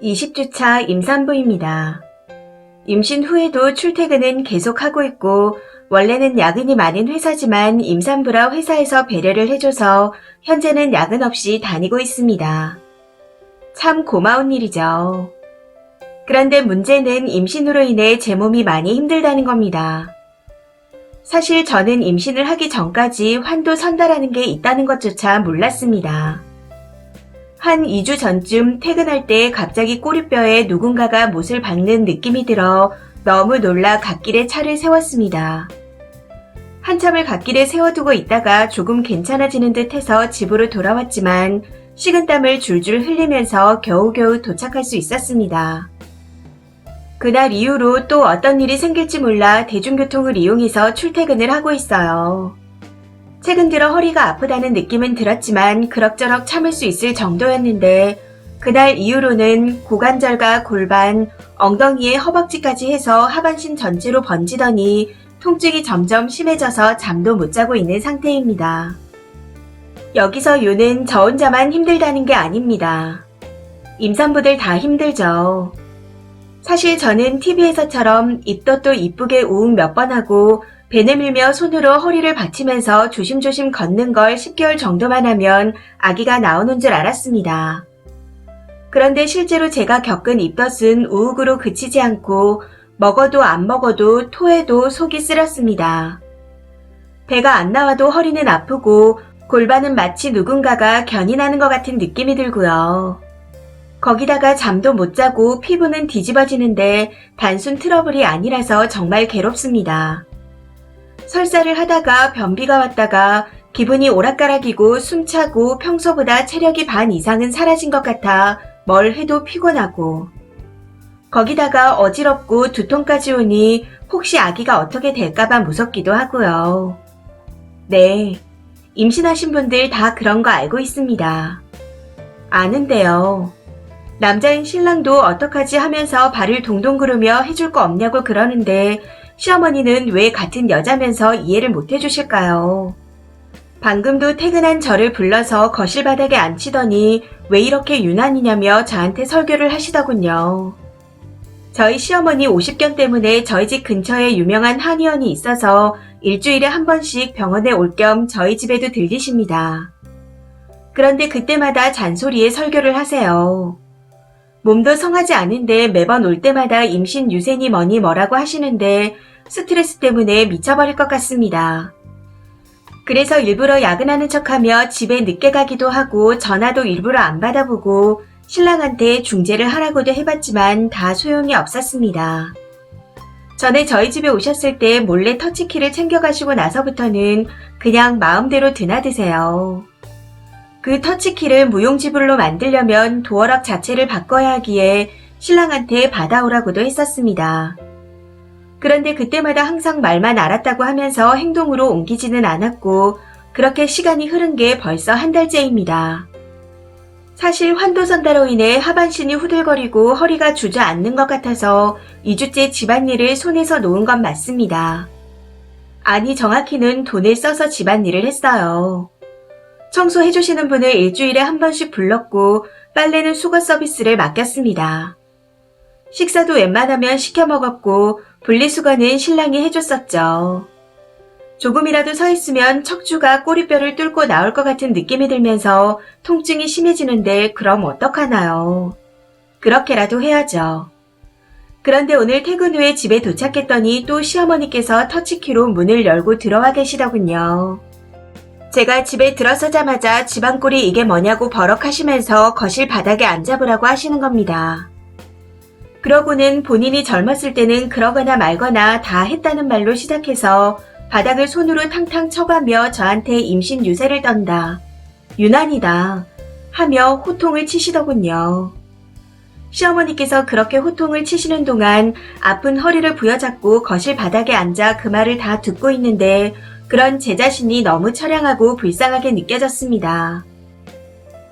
20주차 임산부입니다. 임신 후에도 출퇴근은 계속하고 있고 원래는 야근이 많은 회사지만 임산부라 회사에서 배려를 해줘서 현재는 야근 없이 다니고 있습니다. 참 고마운 일이죠. 그런데 문제는 임신으로 인해 제 몸이 많이 힘들다는 겁니다. 사실 저는 임신을 하기 전까지 환도 선다라는 게 있다는 것조차 몰랐습니다. 한 2주 전쯤 퇴근할 때 갑자기 꼬리뼈에 누군가가 못을 박는 느낌이 들어 너무 놀라 갓길에 차를 세웠습니다. 한참을 갓길에 세워두고 있다가 조금 괜찮아지는 듯 해서 집으로 돌아왔지만 식은땀을 줄줄 흘리면서 겨우겨우 도착할 수 있었습니다. 그날 이후로 또 어떤 일이 생길지 몰라 대중교통을 이용해서 출퇴근을 하고 있어요. 최근 들어 허리가 아프다는 느낌은 들었지만 그럭저럭 참을 수 있을 정도였는데 그날 이후로는 고관절과 골반, 엉덩이에 허벅지까지 해서 하반신 전체로 번지더니 통증이 점점 심해져서 잠도 못 자고 있는 상태입니다. 여기서 요는 저 혼자만 힘들다는 게 아닙니다. 임산부들 다 힘들죠. 사실 저는 TV에서처럼 입덧도 이쁘게 우웅 몇 번 하고 배 내밀며 손으로 허리를 받치면서 조심조심 걷는 걸 10개월 정도만 하면 아기가 나오는 줄 알았습니다. 그런데 실제로 제가 겪은 입덧은 우욱으로 그치지 않고 먹어도 안 먹어도 토해도 속이 쓰렸습니다. 배가 안 나와도 허리는 아프고 골반은 마치 누군가가 견인하는 것 같은 느낌이 들고요. 거기다가 잠도 못 자고 피부는 뒤집어지는데 단순 트러블이 아니라서 정말 괴롭습니다. 설사를 하다가 변비가 왔다가 기분이 오락가락이고 숨차고 평소보다 체력이 반 이상은 사라진 것 같아 뭘 해도 피곤하고 거기다가 어지럽고 두통까지 오니 혹시 아기가 어떻게 될까봐 무섭기도 하고요. 네, 임신하신 분들 다 그런 거 알고 있습니다. 아는데요. 남자인 신랑도 어떡하지 하면서 발을 동동 구르며 해줄 거 없냐고 그러는데 시어머니는 왜 같은 여자면서 이해를 못 해주실까요? 방금도 퇴근한 저를 불러서 거실 바닥에 앉히더니 왜 이렇게 유난이냐며 저한테 설교를 하시더군요. 저희 시어머니 50견 때문에 저희 집 근처에 유명한 한의원이 있어서 일주일에 한 번씩 병원에 올 겸 저희 집에도 들리십니다. 그런데 그때마다 잔소리에 설교를 하세요. 몸도 성하지 않은데 매번 올 때마다 임신 유세니 뭐니 뭐라고 하시는데 스트레스 때문에 미쳐버릴 것 같습니다. 그래서 일부러 야근하는 척하며 집에 늦게 가기도 하고 전화도 일부러 안 받아보고 신랑한테 중재를 하라고도 해봤지만 다 소용이 없었습니다. 전에 저희 집에 오셨을 때 몰래 터치키를 챙겨가시고 나서부터는 그냥 마음대로 드나드세요. 그 터치키를 무용지불로 만들려면 도어락 자체를 바꿔야 하기에 신랑한테 받아오라고도 했었습니다. 그런데 그때마다 항상 말만 알았다고 하면서 행동으로 옮기지는 않았고 그렇게 시간이 흐른 게 벌써 한 달째입니다. 사실 환도선다로 인해 하반신이 후들거리고 허리가 주저앉는 것 같아서 2주째 집안일을 손에서 놓은 건 맞습니다. 아니 정확히는 돈을 써서 집안일을 했어요. 청소해주시는 분을 일주일에 한 번씩 불렀고 빨래는 수거 서비스를 맡겼습니다. 식사도 웬만하면 시켜 먹었고 분리수거는 신랑이 해줬었죠. 조금이라도 서 있으면 척추가 꼬리뼈를 뚫고 나올 것 같은 느낌이 들면서 통증이 심해지는데 그럼 어떡하나요? 그렇게라도 해야죠. 그런데 오늘 퇴근 후에 집에 도착했더니 또 시어머니께서 터치키로 문을 열고 들어와 계시더군요. 제가 집에 들어서자마자 집안꼴이 이게 뭐냐고 버럭하시면서 거실 바닥에 앉아보라고 하시는 겁니다. 그러고는 본인이 젊었을 때는 그러거나 말거나 다 했다는 말로 시작해서 바닥을 손으로 탕탕 쳐가며 저한테 임신 유세를 떤다. 유난이다. 하며 호통을 치시더군요. 시어머니께서 그렇게 호통을 치시는 동안 아픈 허리를 부여잡고 거실 바닥에 앉아 그 말을 다 듣고 있는데 그런 제 자신이 너무 처량하고 불쌍하게 느껴졌습니다.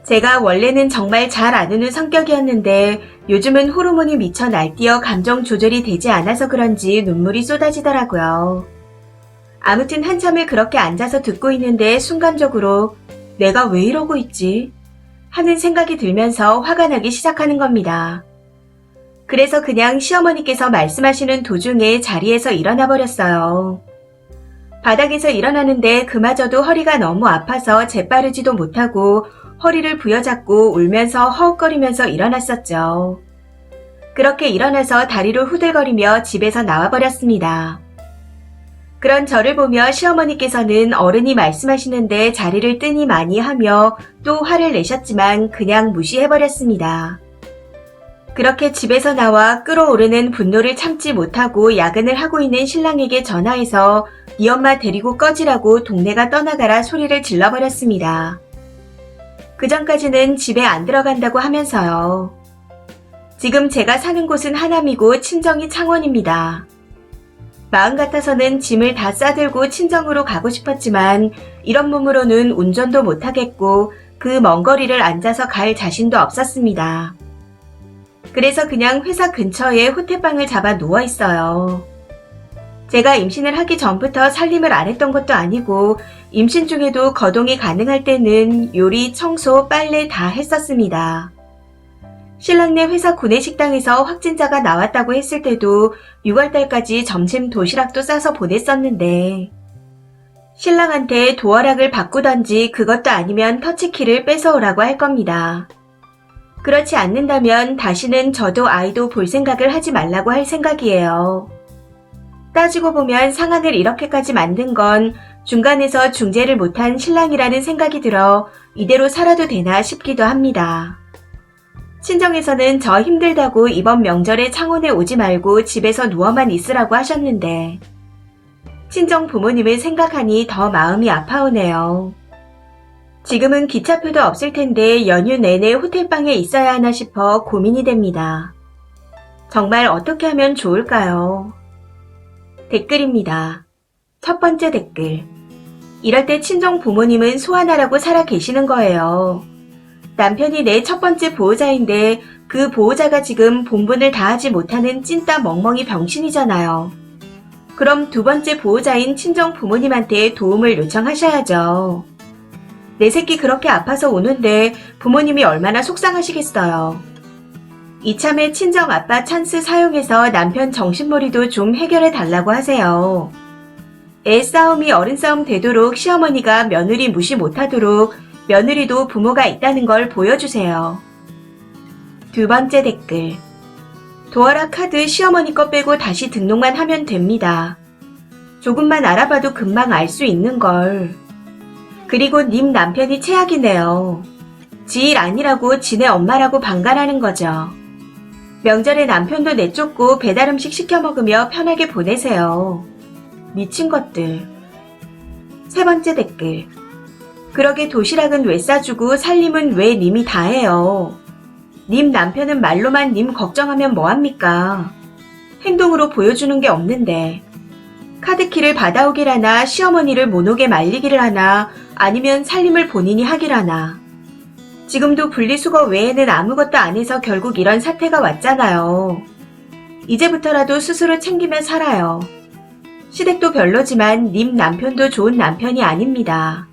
제가 원래는 정말 잘 안 우는 성격이었는데 요즘은 호르몬이 미쳐 날뛰어 감정 조절이 되지 않아서 그런지 눈물이 쏟아지더라고요. 아무튼 한참을 그렇게 앉아서 듣고 있는데 순간적으로 내가 왜 이러고 있지? 하는 생각이 들면서 화가 나기 시작하는 겁니다. 그래서 그냥 시어머니께서 말씀하시는 도중에 자리에서 일어나 버렸어요. 바닥에서 일어나는데 그마저도 허리가 너무 아파서 재빠르지도 못하고 허리를 부여잡고 울면서 허욱거리면서 일어났었죠. 그렇게 일어나서 다리를 후들거리며 집에서 나와버렸습니다. 그런 저를 보며 시어머니께서는 어른이 말씀하시는데 자리를 뜨니 많이 하며 또 화를 내셨지만 그냥 무시해버렸습니다. 그렇게 집에서 나와 끓어오르는 분노를 참지 못하고 야근을 하고 있는 신랑에게 전화해서 네 엄마 데리고 꺼지라고 동네가 떠나가라 소리를 질러버렸습니다. 그전까지는 집에 안 들어간다고 하면서요. 지금 제가 사는 곳은 하남이고 친정이 창원입니다. 마음 같아서는 짐을 다 싸들고 친정으로 가고 싶었지만 이런 몸으로는 운전도 못하겠고 그 먼 거리를 앉아서 갈 자신도 없었습니다. 그래서 그냥 회사 근처에 호텔방을 잡아 누워 있어요. 제가 임신을 하기 전부터 살림을 안 했던 것도 아니고 임신 중에도 거동이 가능할 때는 요리, 청소, 빨래 다 했었습니다. 신랑네 회사 구내식당에서 확진자가 나왔다고 했을 때도 6월달까지 점심 도시락도 싸서 보냈었는데 신랑한테 도어락을 바꾸던지 그것도 아니면 터치키를 뺏어오라고 할 겁니다. 그렇지 않는다면 다시는 저도 아이도 볼 생각을 하지 말라고 할 생각이에요. 따지고 보면 상황을 이렇게까지 만든 건 중간에서 중재를 못한 신랑이라는 생각이 들어 이대로 살아도 되나 싶기도 합니다. 친정에서는 저 힘들다고 이번 명절에 창원에 오지 말고 집에서 누워만 있으라고 하셨는데 친정 부모님을 생각하니 더 마음이 아파오네요. 지금은 기차표도 없을 텐데 연휴 내내 호텔방에 있어야 하나 싶어 고민이 됩니다. 정말 어떻게 하면 좋을까요? 댓글입니다. 첫 번째 댓글. 이럴 때 친정 부모님은 소환하라고 살아 계시는 거예요. 남편이 내 첫 번째 보호자인데 그 보호자가 지금 본분을 다하지 못하는 찐따 멍멍이 병신이잖아요. 그럼 두 번째 보호자인 친정 부모님한테 도움을 요청하셔야죠. 내 새끼 그렇게 아파서 오는데 부모님이 얼마나 속상하시겠어요. 이참에 친정 아빠 찬스 사용해서 남편 정신머리도 좀 해결해 달라고 하세요. 애 싸움이 어른 싸움 되도록 시어머니가 며느리 무시 못하도록 며느리도 부모가 있다는 걸 보여주세요. 두 번째 댓글. 도어락 카드 시어머니 거 빼고 다시 등록만 하면 됩니다. 조금만 알아봐도 금방 알 수 있는 걸. 그리고 님 남편이 최악이네요. 지 일 아니라고 지네 엄마라고 방관하는 거죠. 명절에 남편도 내쫓고 배달음식 시켜 먹으며 편하게 보내세요. 미친 것들. 세 번째 댓글. 그러게 도시락은 왜 싸주고 살림은 왜 님이 다 해요. 님 남편은 말로만 님 걱정하면 뭐합니까? 행동으로 보여주는 게 없는데. 카드키를 받아오길 하나 시어머니를 못 오게 말리기를 하나 아니면 살림을 본인이 하길 하나. 지금도 분리수거 외에는 아무것도 안 해서 결국 이런 사태가 왔잖아요. 이제부터라도 스스로 챙기며 살아요. 시댁도 별로지만 님 남편도 좋은 남편이 아닙니다.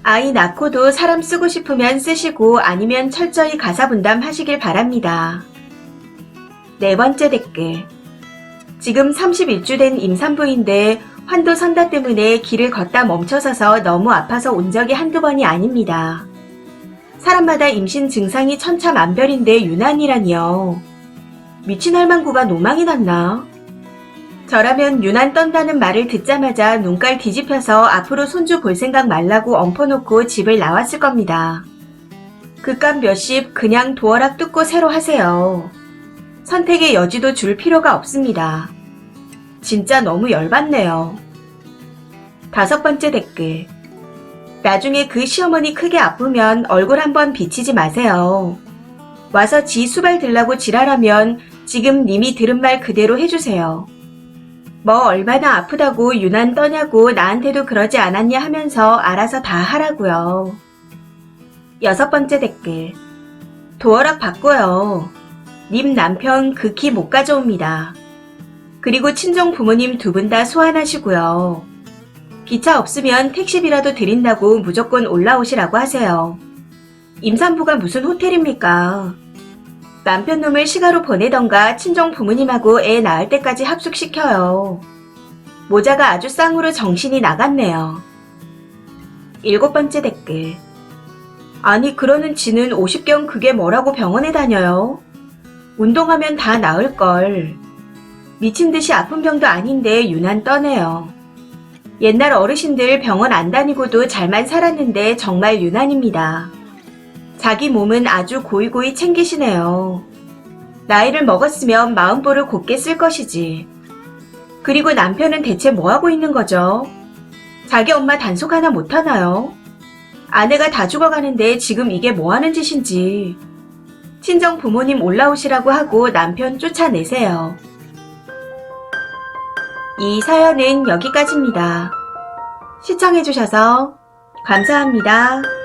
아이 낳고도 사람 쓰고 싶으면 쓰시고 아니면 철저히 가사분담 하시길 바랍니다. 네 번째 댓글. 지금 31주 된 임산부인데 환도선다 때문에 길을 걷다 멈춰서서 너무 아파서 온 적이 한두 번이 아닙니다. 사람마다 임신 증상이 천차만별인데 유난이라니요. 미친 할망구가 노망이 났나? 저라면 유난 떤다는 말을 듣자마자 눈깔 뒤집혀서 앞으로 손주 볼 생각 말라고 엉퍼놓고 집을 나왔을 겁니다. 그깟 몇십 그냥 도어락 뜯고 새로 하세요. 선택의 여지도 줄 필요가 없습니다. 진짜 너무 열받네요. 다섯 번째 댓글. 나중에 그 시어머니 크게 아프면 얼굴 한번 비치지 마세요. 와서 지 수발 들라고 지랄하면 지금 님이 들은 말 그대로 해주세요. 뭐 얼마나 아프다고 유난 떠냐고 나한테도 그러지 않았냐 하면서 알아서 다 하라고요. 여섯 번째 댓글. 도어락 바꿔요. 님 남편 극히 못 가져옵니다. 그리고 친정 부모님 두 분 다 소환하시고요. 기차 없으면 택시비라도 드린다고 무조건 올라오시라고 하세요. 임산부가 무슨 호텔입니까? 남편 놈을 시가로 보내던가 친정 부모님하고 애 낳을 때까지 합숙시켜요. 모자가 아주 쌍으로 정신이 나갔네요. 7번째 댓글. 아니 그러는 지는 50견 그게 뭐라고 병원에 다녀요? 운동하면 다 나을걸. 미친 듯이 아픈 병도 아닌데 유난 떠네요. 옛날 어르신들 병원 안 다니고도 잘만 살았는데 정말 유난입니다. 자기 몸은 아주 고이고이 챙기시네요. 나이를 먹었으면 마음보를 곧게 쓸 것이지. 그리고 남편은 대체 뭐하고 있는 거죠? 자기 엄마 단속 하나 못하나요? 아내가 다 죽어가는데 지금 이게 뭐하는 짓인지. 친정 부모님 올라오시라고 하고 남편 쫓아내세요. 이 사연은 여기까지입니다. 시청해주셔서 감사합니다.